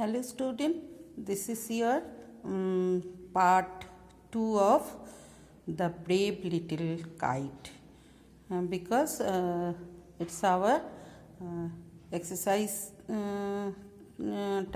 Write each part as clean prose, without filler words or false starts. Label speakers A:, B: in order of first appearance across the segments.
A: Hello student, this is your part 2 of the brave little kite because it's our exercise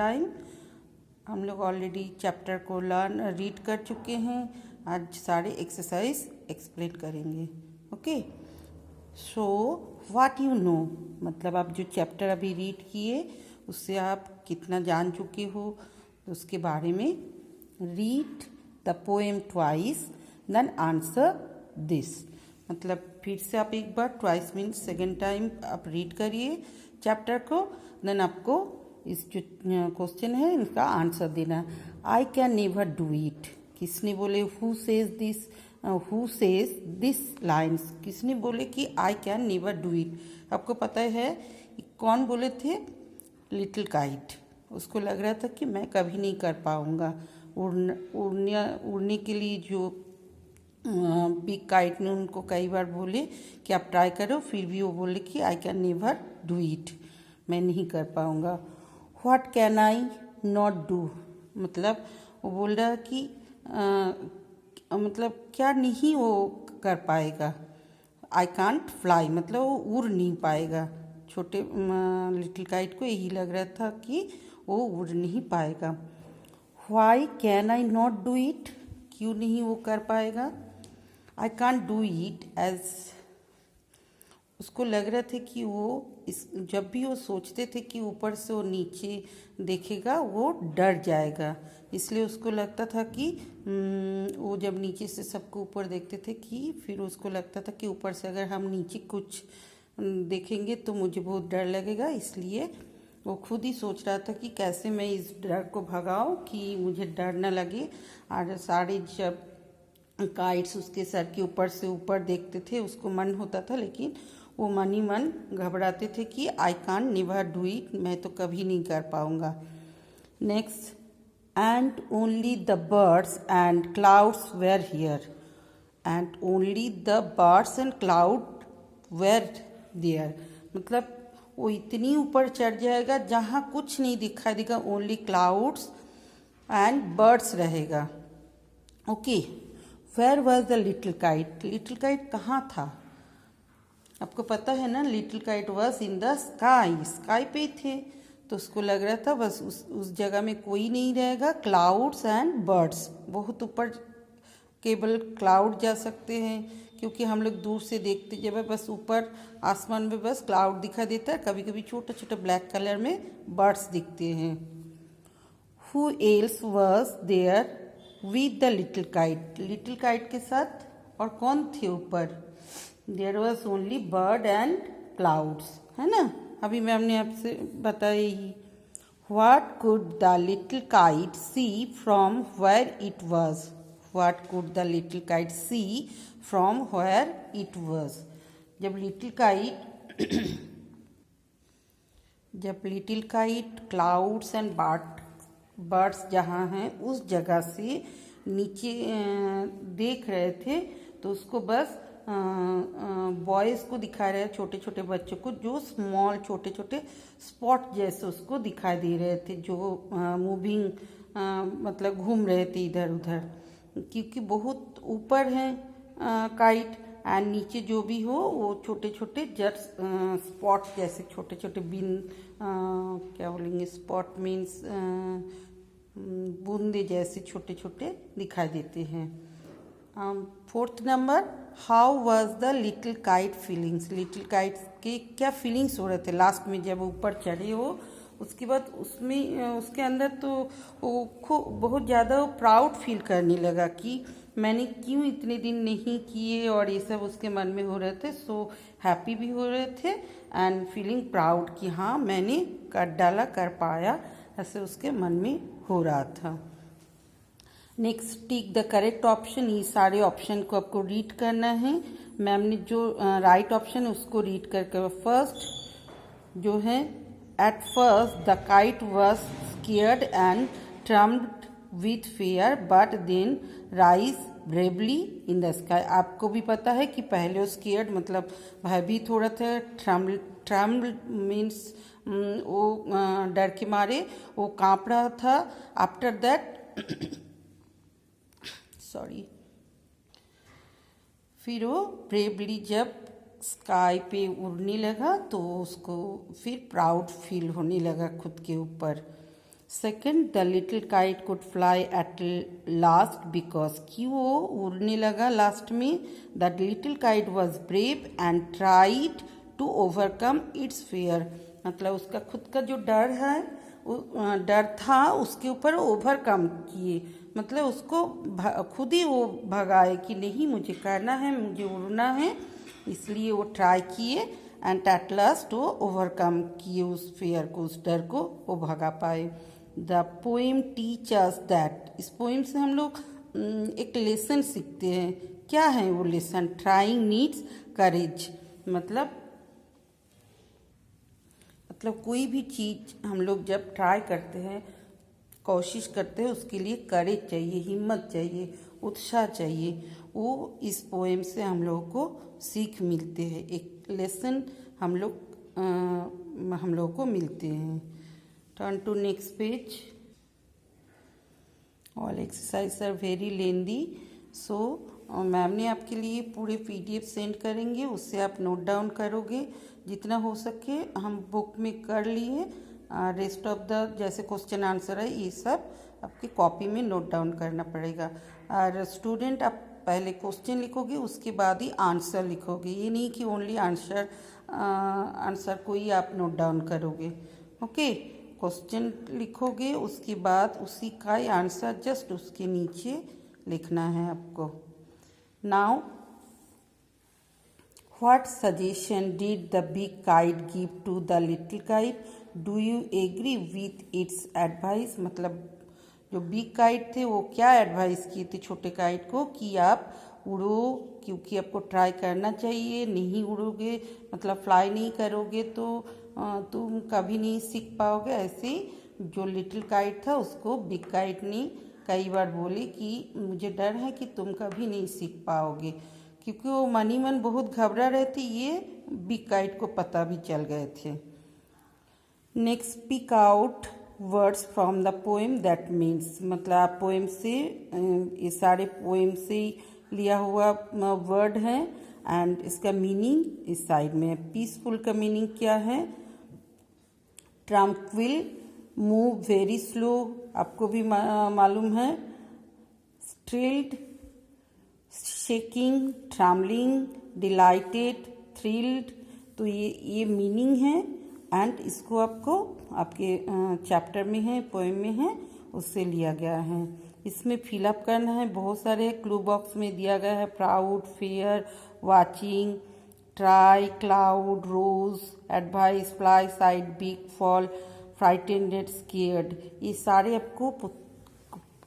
A: time. हम लोग already chapter को read कर चुके हैं. आज सारे एक्सरसाइज एक्सप्लेन करेंगे. Okay, so what you know, मतलब आप जो चैप्टर अभी रीड किए उससे आप कितना जान चुके हो, तो उसके बारे में read the poem twice then answer this. मतलब फिर से आप एक बार, ट्वाइस मीन्स सेकेंड टाइम आप रीड करिए चैप्टर को, देन आपको इस जो क्वेश्चन है इसका आंसर देना. I can never do it, किसने बोले? हु सेज दिस लाइन्स, किसने बोले कि I can never do it? आपको पता है कौन बोले थे? Little kite. उसको लग रहा था कि मैं कभी नहीं कर पाऊँगा. उड़ने के लिए जो बिग काइट ने उनको कई बार बोले कि आप ट्राई करो, फिर भी वो बोले कि I can never do it, मैं नहीं कर पाऊँगा. What can I not do, मतलब वो बोल रहा है कि मतलब क्या नहीं वो कर पाएगा. आई कांट फ्लाई, मतलब वो उड़ नहीं पाएगा. छोटे लिटिल काइट को यही लग रहा था कि वो उड़ नहीं पाएगा. Why can I not do it, क्यों नहीं वो कर पाएगा. I can't do it as, उसको लग रहा था कि वो जब भी वो सोचते थे कि ऊपर से वो नीचे देखेगा वो डर जाएगा, इसलिए उसको लगता था कि वो जब नीचे से सबको ऊपर देखते थे कि फिर उसको लगता था कि ऊपर से अगर हम नीचे कुछ देखेंगे तो मुझे बहुत डर लगेगा. इसलिए वो खुद ही सोच रहा था कि कैसे मैं इस डर को भगाऊं कि मुझे डर न लगे. और सारे जब काइट्स उसके सर के ऊपर से ऊपर देखते थे उसको मन होता था, लेकिन वो मन ही मन घबराते थे कि I can't never do it, मैं तो कभी नहीं कर पाऊँगा. Next, and only the birds and clouds were here, and only the birds and cloud were there, मतलब वो इतनी ऊपर चढ़ जाएगा जहाँ कुछ नहीं दिखाई देगा, ओनली क्लाउड्स एंड बर्ड्स रहेगा. Okay, where was the little kite, little kite कहाँ था? आपको पता है ना, little kite was in the sky, sky पे थे. तो उसको लग रहा था बस उस जगह में कोई नहीं रहेगा. क्लाउड्स एंड बर्ड्स, बहुत ऊपर केवल क्लाउड जा सकते हैं क्योंकि हम लोग दूर से देखते जब बस ऊपर आसमान में बस क्लाउड दिखा देता है, कभी कभी छोटे छोटे ब्लैक कलर में बर्ड्स दिखते हैं. Who else was there with the little kite, little kite के साथ और कौन थे ऊपर? There was only bird and clouds, है ना. अभी मैम ने आपसे बताया ही. What could the little kite see from where it was, What could the little kite see from where it was? जब little kite clouds and birds जहाँ हैं उस जगह से नीचे देख रहे थे, तो उसको बस बॉयज़ को दिखा रहे, छोटे छोटे बच्चों को, जो स्मॉल छोटे छोटे स्पॉट जैसे उसको दिखाई दे रहे थे, जो मूविंग मतलब घूम रहे थे इधर उधर, क्योंकि बहुत ऊपर हैं काइट, एंड नीचे जो भी हो वो छोटे छोटे जस्ट स्पॉट जैसे छोटे छोटे बिन क्या बोलेंगे, स्पॉट मीन्स बूंदे जैसे छोटे छोटे दिखाई देते हैं. Fourth number, how was the little kite feelings, little kite के क्या फीलिंग्स हो रहे थे लास्ट में जब ऊपर चढ़े हो. उसके बाद उसमें उसके अंदर तो वो बहुत ज़्यादा प्राउड फील करने लगा कि मैंने क्यों इतने दिन नहीं किए, और ये सब उसके मन में हो रहे थे. सो हैप्पी भी हो रहे थे एंड फीलिंग प्राउड कि हाँ मैंने कर डाला, कर पाया, ऐसे उसके मन में हो रहा था. Next, tick the correct option. ये सारे ऑप्शन को आपको रीड करना है. मैम ने जो राइट ऑप्शन है उसको रीड करके, फर्स्ट जो है, at first the kite was scared and trembled with fear, but then raised bravely in the sky. आपको भी पता है कि पहले वो स्केयर्ड मतलब भयभीत हो रहा था, ट्रम्बल मीन्स वो डर के मारे वो कांप रहा था। आफ्टर दैट सॉरी, फिर वो ब्रेवली जब स्काई पे उड़ने लगा तो उसको फिर प्राउड फील होने लगा खुद के ऊपर। Second, the little kite could fly at last because कि वो उड़ने लगा लास्ट में। The little kite was brave and tried to overcome its fear, मतलब उसका खुद का जो डर है डर था उसके ऊपर ओवरकम किए, मतलब उसको खुद ही वो भगाए कि नहीं मुझे करना है, मुझे उड़ना है, इसलिए वो ट्राई किए एंड एट लास्ट वो ओवरकम किए उस फेयर को, उस डर को वो भगा पाए। The poem teach us that, इस पोएम से हम लोग एक लेसन सीखते हैं। क्या है वो लेसन? ट्राइंग नीड्स करेज, मतलब कोई भी चीज़ हम लोग जब ट्राई करते हैं, कोशिश करते हैं, उसके लिए करेज चाहिए, हिम्मत चाहिए, उत्साह चाहिए। वो इस पोएम से हम लोगों को सीख मिलते हैं, एक लेसन हम लोगों को मिलते हैं। Turn to next page. All exercise are very lengthy, so ma'am ने आपके लिए पूरे PDF सेंड करेंगे, उससे आप नोट डाउन करोगे जितना हो सके। हम बुक में कर लिए, रेस्ट ऑफ द जैसे क्वेश्चन आंसर है ये सब आपकी कॉपी में नोट डाउन करना पड़ेगा। और स्टूडेंट आप पहले क्वेश्चन लिखोगे उसके बाद ही आंसर लिखोगे, ये नहीं कि ओनली आंसर को ही आप नोट डाउन करोगे। ओके, क्वेश्चन लिखोगे उसके बाद उसी का ही आंसर जस्ट उसके नीचे लिखना है आपको। Now what suggestion did the big kite give to the little kite? Do you agree with its advice? मतलब जो बिग काइट थे वो क्या एडवाइस किए थे छोटे काइट को कि आप उड़ो, क्योंकि आपको ट्राई करना चाहिए, नहीं उड़ोगे मतलब फ्लाई नहीं करोगे तो तुम कभी नहीं सीख पाओगे। ऐसे जो लिटिल काइट था उसको बिग काइट ने कई बार बोले कि मुझे डर है कि तुम कभी नहीं सीख पाओगे, क्योंकि वो मन बहुत घबरा रहे थे, ये बिग काइट को पता भी चल गए थे। Next, speak out words from the poem that means, मतलब आप पोएम से ये सारे पोएम से लिया हुआ वर्ड है एंड इसका मीनिंग इस साइड में है। पीसफुल का मीनिंग क्या है? ट्रम्क्विल, मूव वेरी स्लो, आपको भी मालूम है। स्ट्रिल्ड, शेकिंग, ट्रैम्बलिंग, डिलाइटेड, थ्रिल्ड, तो ये मीनिंग है एंड इसको आपको आपके चैप्टर में है, पोएम में है, उससे लिया गया है। इसमें फिलअप करना है, बहुत सारे क्लू बॉक्स में दिया गया है। Proud, fair, watching, try, cloud, rose, advice, fly, side, big, fall, frightened, scared, ये सारे आपको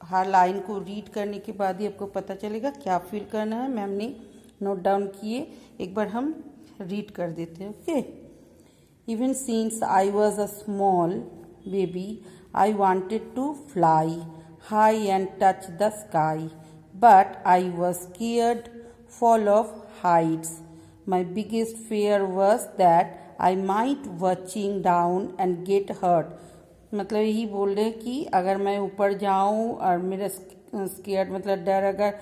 A: हर लाइन को रीड करने के बाद ही आपको पता चलेगा क्या फील करना है। मैम ने नोट डाउन किए, एक बार हम रीड कर देते हैं। Okay, even since I was a small baby I wanted to fly high and touch the sky, but I was scared fall off heights, my biggest fear was that I might watching down and get hurt, मतलब यही बोल रहे कि अगर मैं ऊपर जाऊं और मेरा स्केयर्ड मतलब डर अगर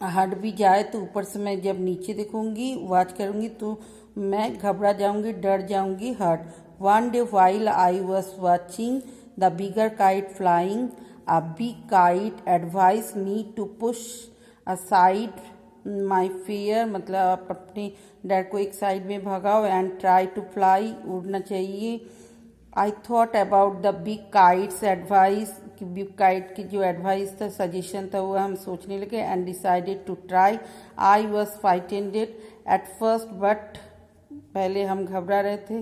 A: हट भी जाए तो ऊपर से मैं जब नीचे देखूंगी, वॉच करूंगी तो मैं घबरा जाऊंगी, डर जाऊंगी, hurt. One day while I was watching the bigger kite flying, a big kite advice me to push aside my fear, मतलब आप अपने डर को एक साइड में भगाओ एंड ट्राई टू फ्लाई, उड़ना चाहिए। I thought about the big kites advice, कि बिग काइट की जो एडवाइस था, सजेशन था, वो हम सोचने लगे and decided to try. I was frightened at first, but पहले हम घबरा रहे थे।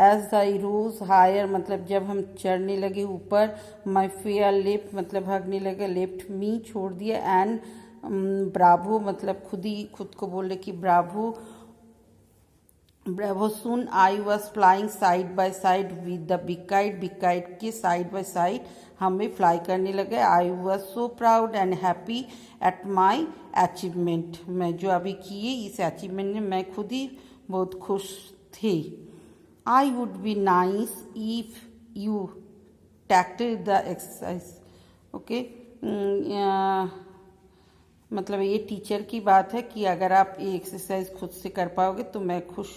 A: एज द रोज हायर, मतलब जब हम चढ़ने लगे ऊपर, माई फेयर लेफ्ट, मतलब भागने लगे, लेफ्ट मी, छोड़ दिया, एंड ब्रावो, मतलब खुद को बोल रहे कि bravo, bravo soon I was flying side by side with the big kite के साइड बाय साइड हम भी फ्लाई करने लगे। I was so proud and happy at my achievement, मैं जो अभी किए इस अचीवमेंट में मैं खुद ही बहुत खुश थी। I would be nice if you tackle the exercise. Okay, मतलब ये टीचर की बात है कि अगर आप ये एक्सरसाइज खुद से कर पाओगे तो मैं खुश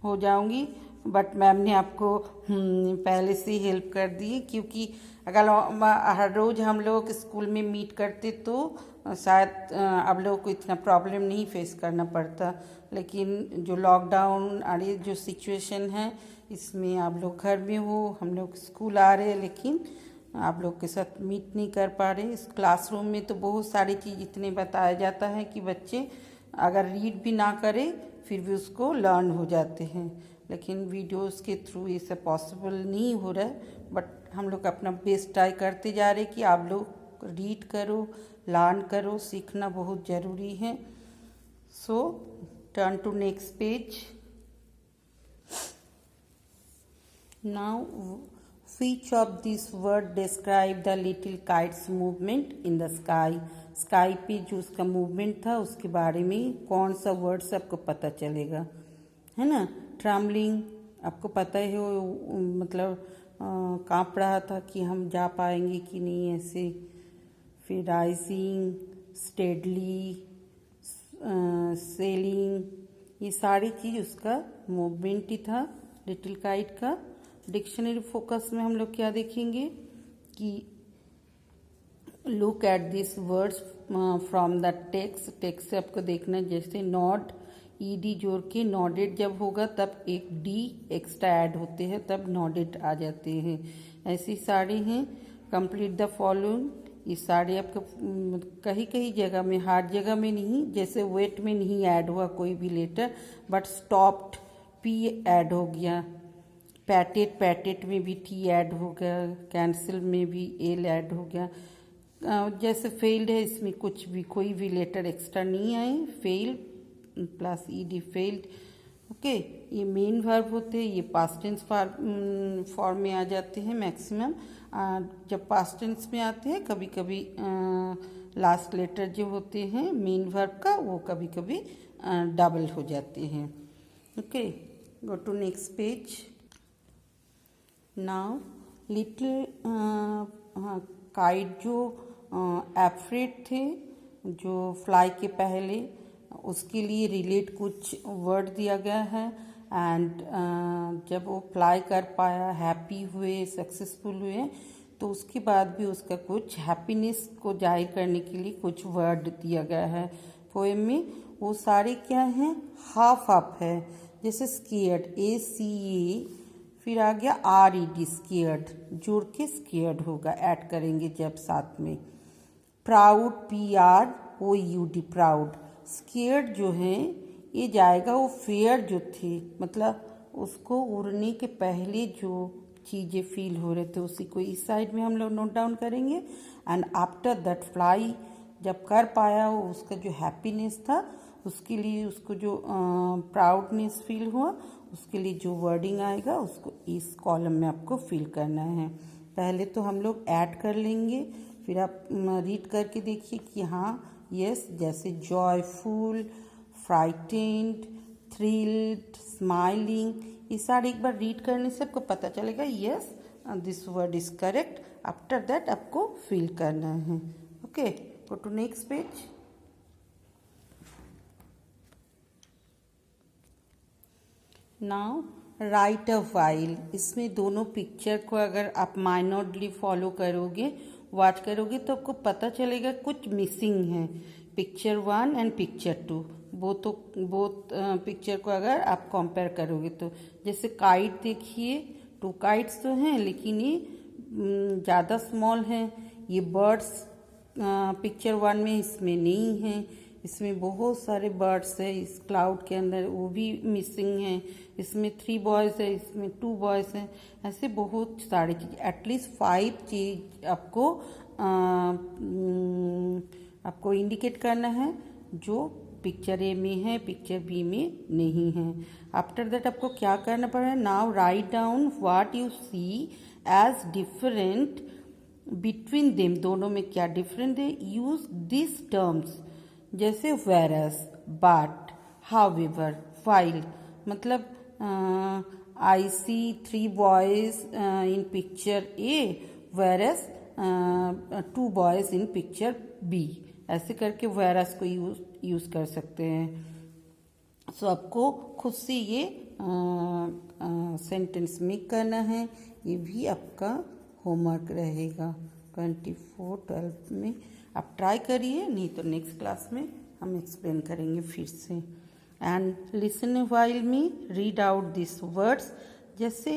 A: हो जाऊंगी। बट मैम ने आपको पहले से हेल्प कर दी, क्योंकि अगर हर रोज़ हम लोग स्कूल में मीट करते तो शायद आप लोगों को इतना प्रॉब्लम नहीं फेस करना पड़ता। लेकिन जो लॉकडाउन और ये जो सिचुएशन है इसमें आप लोग घर में हो, हम लोग स्कूल आ रहे हैं लेकिन आप लोग के साथ मीट नहीं कर पा रहे। इस क्लासरूम में तो बहुत सारी चीज़ इतने बताया जाता है कि बच्चे अगर रीड भी ना करें फिर भी उसको लर्न हो जाते हैं, लेकिन वीडियोस के थ्रू ये सब पॉसिबल नहीं हो रहा है। बट हम लोग अपना बेस्ट ट्राई करते जा रहे कि आप लोग रीड करो, लर्न करो, सीखना बहुत ज़रूरी है। So turn to next page. Now which of these word describe the little kite's movement in the sky? Sky पे जो उसका मूवमेंट था उसके बारे में कौन सा वर्ड से आपको पता चलेगा, है ना। ट्रैवलिंग आपको पता ही हो, मतलब काँप रहा था कि हम जा पाएंगे कि नहीं ऐसे। फिर राइजिंग, स्टेडली, सेलिंग, ये सारी चीज़ उसका मूवमेंट ही था लिटिल काइट का। डिक्शनरी फोकस में हम लोग क्या देखेंगे कि look at this words from the text से आपको देखना है। जैसे नॉड, ईडी जोड़ के नॉडेड जब होगा तब एक डी एक्स्ट्रा ऐड होते हैं तब नॉडेड आ जाते हैं। ऐसी सारे हैं। कंप्लीट द फॉलोइंग, ये सारे आपको कहीं कहीं जगह में, हर जगह में नहीं, जैसे वेट में नहीं ऐड हुआ कोई भी letter, but stopped P add हो गया, पैटेट में भी टी ऐड हो गया, कैंसिल में भी एल ऐड हो गया। जैसे फेल्ड है इसमें कुछ भी कोई भी लेटर एक्स्ट्रा नहीं आए, fail plus ED failed. Okay, ये मेन वर्ब होते हैं, ये पास्ट टेंस फॉर्म में आ जाते हैं मैक्सिमम। जब पास्ट टेंस में आते हैं कभी कभी लास्ट लेटर जो होते हैं मेन वर्ब का वो कभी कभी डबल हो जाते हैं। Okay, go to next page. Now little kite जो एफ्रेड थे, जो फ्लाई के पहले, उसके लिए रिलेट कुछ वर्ड दिया गया है। एंड जब वो फ्लाई कर पाया, हैप्पी हुए, सक्सेसफुल हुए, तो उसके बाद भी उसका कुछ हैप्पीनेस को जाहिर करने के लिए कुछ वर्ड दिया गया है पोएम में। वो सारे क्या हैं, हाफ अप है। जैसे स्केयर्ड, ACA, फिर आ गया RED स्केयर्ड, जोड़ के स्केयर्ड होगा, ऐड करेंगे जब साथ में। Proud, PROUD proud. स्केयर्ड जो है ये जाएगा वो फेयर जो थे, मतलब उसको उड़ने के पहले जो चीज़ें फील हो रहे थे उसी को इस साइड में हम लोग नोट डाउन करेंगे। एंड आफ्टर दैट फ्लाई, जब कर पाया वो उसका जो हैप्पीनेस था उसके लिए उसको जो प्राउडनेस फील हुआ उसके लिए जो वर्डिंग आएगा उसको इस कॉलम में आपको फिल करना है। पहले तो हम लोग ऐड कर लेंगे, फिर आप रीड करके देखिए कि हाँ यस, जैसे जॉयफुल, फ्राइटेंड, थ्रिल्ड, स्माइलिंग, ये सारे एक बार रीड करने से आपको पता चलेगा yes this word is correct. After that आपको फिल करना है। Okay, go to next page. Now write a while, इसमें दोनों पिक्चर को अगर आप माइनरली फॉलो करोगे, वॉच करोगे तो आपको पता चलेगा कुछ मिसिंग है। Picture 1 and picture 2 both picture को अगर आप कंपेयर करोगे तो, जैसे काइट देखिए, 2 काइट्स तो हैं लेकिन ये ज़्यादा स्मॉल हैं। ये बर्ड्स पिक्चर 1 में इसमें नहीं है, इसमें बहुत सारे बर्ड्स है इस क्लाउड के अंदर, वो भी मिसिंग हैं। इसमें 3 बॉयज़ है, इसमें 2 बॉयज़ हैं। ऐसे बहुत सारी चीज़, एटलीस्ट 5 चीज आपको इंडिकेट करना है जो पिक्चर ए में है, पिक्चर बी में नहीं है। आफ्टर दैट आपको क्या करना पड़ेगा, now write down what you see as different between them, दोनों में क्या डिफरेंट है। यूज दिस टर्म्स जैसे whereas, but, however, while, मतलब I see 3 boys in picture A whereas 2 boys in picture B, ऐसे करके whereas को यूज कर सकते हैं। सो आपको खुद से ये सेंटेंस मेक करना है, ये भी आपका होमवर्क रहेगा 24/12 में। आप ट्राई करिए, नहीं तो नेक्स्ट क्लास में हम एक्सप्लेन करेंगे फिर से। And listen while me read out this words, जैसे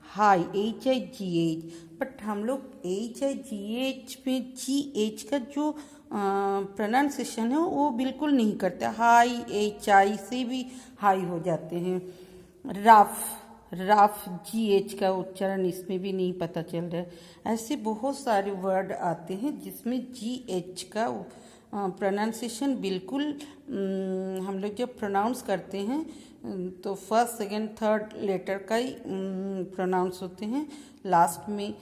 A: हाई HIGH, बट हम लोग HIGH में GH का जो प्रोनाउंसिएशन है वो बिल्कुल नहीं करते। हाई HI से भी हाई हो जाते हैं। रफ GH का उच्चारण इसमें भी नहीं पता चल रहा है। ऐसे बहुत सारे वर्ड आते हैं जिसमें GH का प्रोनाउंसिएशन बिल्कुल हम लोग जब प्रोनाउंस करते हैं तो फर्स्ट सेकंड थर्ड लेटर का ही प्रोनाउंस होते हैं। लास्ट में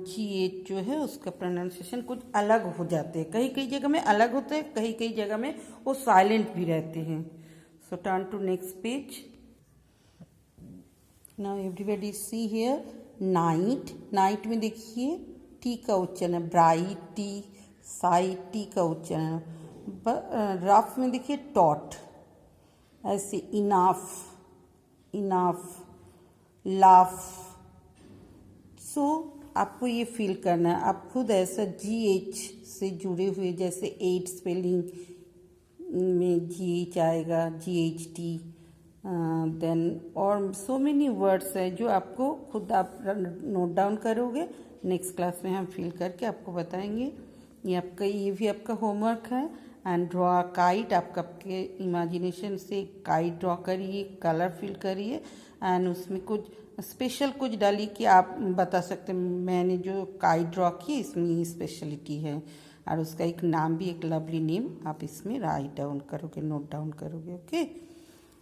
A: GH जो है उसका प्रोनाउंसिएशन कुछ अलग हो जाते हैं, कई कई जगह में अलग होते हैं, कई कई जगह में वो साइलेंट भी रहते हैं। So turn to next page. Now everybody see here knight. Knight में देखिए टी का उच्चारण है, ब्राइट टी, साई टी का उच्चारण। रफ में देखिए टॉट, ऐसे इनाफ, लाफ। सो आपको ये फील करना है, आप खुद ऐसा GH से जुड़े हुए, जैसे 8 स्पेलिंग में GH आएगा, GHT, देन और सो मेनी वर्ड्स है जो आपको खुद आप नोट डाउन करोगे। नेक्स्ट क्लास में हम फिल करके आपको बताएंगे। ये भी आपका होमवर्क है। एंड ड्रॉ अ काइट, आपके इमेजिनेशन से काइट ड्रॉ करिए, कलर फिल करिए एंड उसमें कुछ स्पेशल कुछ डालिए कि आप बता सकते हैं मैंने जो काइट ड्रॉ की इसमें ये स्पेशलिटी है, और उसका एक नाम भी, एक लवली नेम आप इसमें राइट डाउन करोगे, नोट डाउन करोगे। Okay,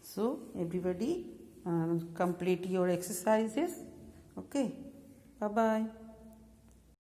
A: so everybody complete your exercises. Okay, bye bye.